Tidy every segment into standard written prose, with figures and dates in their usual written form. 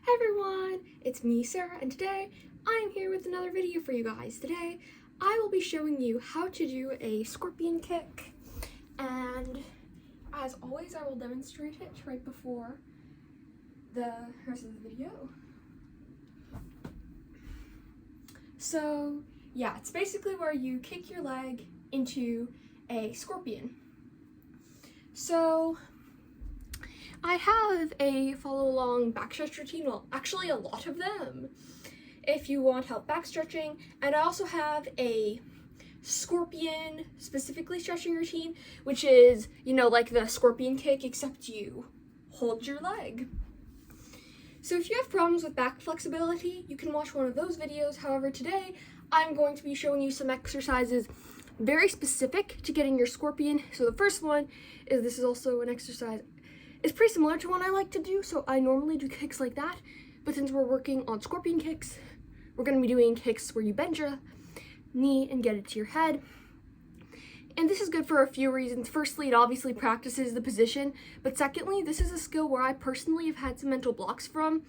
Hi everyone, it's me, Sarah, and today I'm here with another video for you guys. Today I will be showing you how to do a scorpion kick, and as always I will demonstrate it right before the rest of the video. So yeah, it's basically where you kick your leg into a scorpion. So I have a follow along back stretch routine, well actually a lot of them, if you want help back stretching, and I also have a scorpion specifically stretching routine, which is, you know, like the scorpion kick except you hold your leg. So if you have problems with back flexibility, you can watch one of those videos. However, today I'm going to be showing you some exercises very specific to getting your scorpion. So the first one is, this is also an exercise, it's pretty similar to one I like to do, so I normally do kicks like that, but since we're working on scorpion kicks, we're going to be doing kicks where you bend your knee and get it to your head. And this is good for a few reasons. Firstly, it obviously practices the position, but secondly, this is a skill where I personally have had some mental blocks from,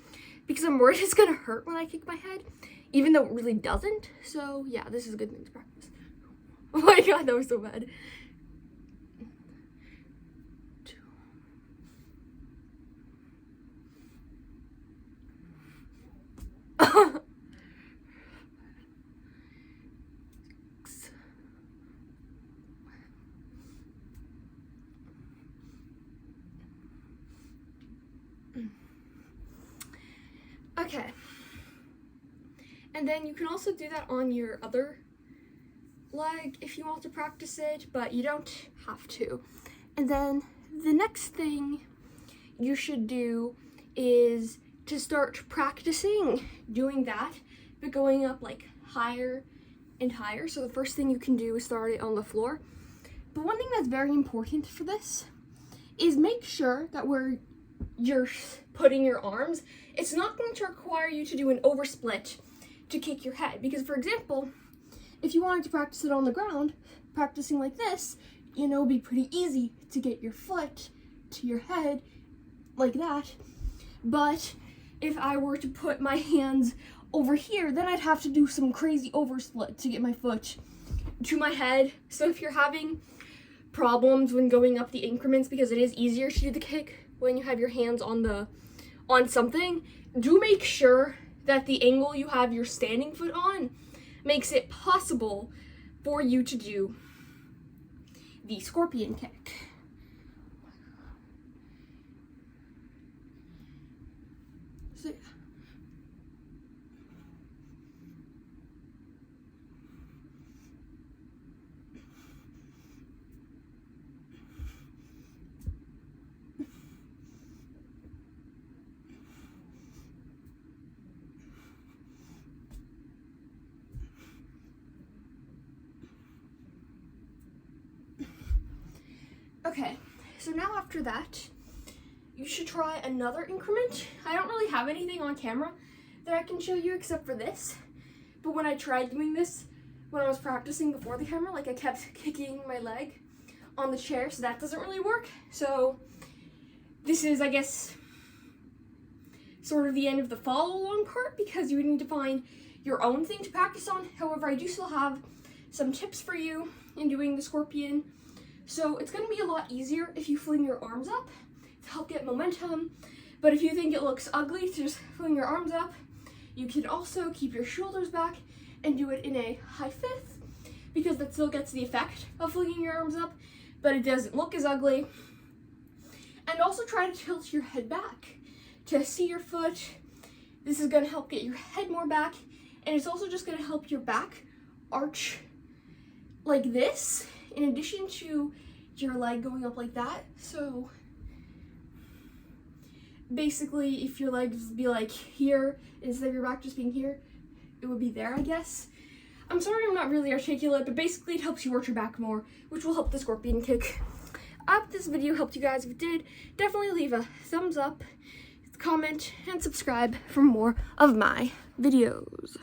because I'm worried it's going to hurt when I kick my head, even though it really doesn't. So yeah, this is a good thing to practice. Oh my god, that was so bad. Okay, and then you can also do that on your other leg if you want to practice it, but you don't have to. And then the next thing you should do is to start practicing doing that, but going up like higher and higher. So the first thing you can do is start it on the floor. But one thing that's very important for this is make sure that where you're putting your arms, it's not going to require you to do an oversplit to kick your head. Because for example, if you wanted to practice it on the ground, practicing like this, you know, it'd be pretty easy to get your foot to your head like that. But if I were to put my hands over here, then I'd have to do some crazy oversplit to get my foot to my head. So if you're having problems when going up the increments, because it is easier to do the kick when you have your hands on something, do make sure that the angle you have your standing foot on makes it possible for you to do the scorpion kick. So, okay, so now after that, you should try another increment. I don't really have anything on camera that I can show you except for this, but when I tried doing this, when I was practicing before the camera, like I kept kicking my leg on the chair, so that doesn't really work. So this is, I guess, sort of the end of the follow along part, because you would need to find your own thing to practice on. However, I do still have some tips for you in doing the scorpion. So it's going to be a lot easier if you fling your arms up to help get momentum. But if you think it looks ugly to just fling your arms up, you can also keep your shoulders back and do it in a high fifth, because that still gets the effect of flinging your arms up, but it doesn't look as ugly. And also try to tilt your head back to see your foot. This is going to help get your head more back, and it's also just going to help your back arch like this, in addition to your leg going up like that. So basically, if your legs be like here instead of your back just being here, it would be there, I guess. I'm sorry I'm not really articulate, but basically it helps you arch your back more, which will help the scorpion kick. I hope this video helped you guys. If it did, definitely leave a thumbs up, comment, and subscribe for more of my videos.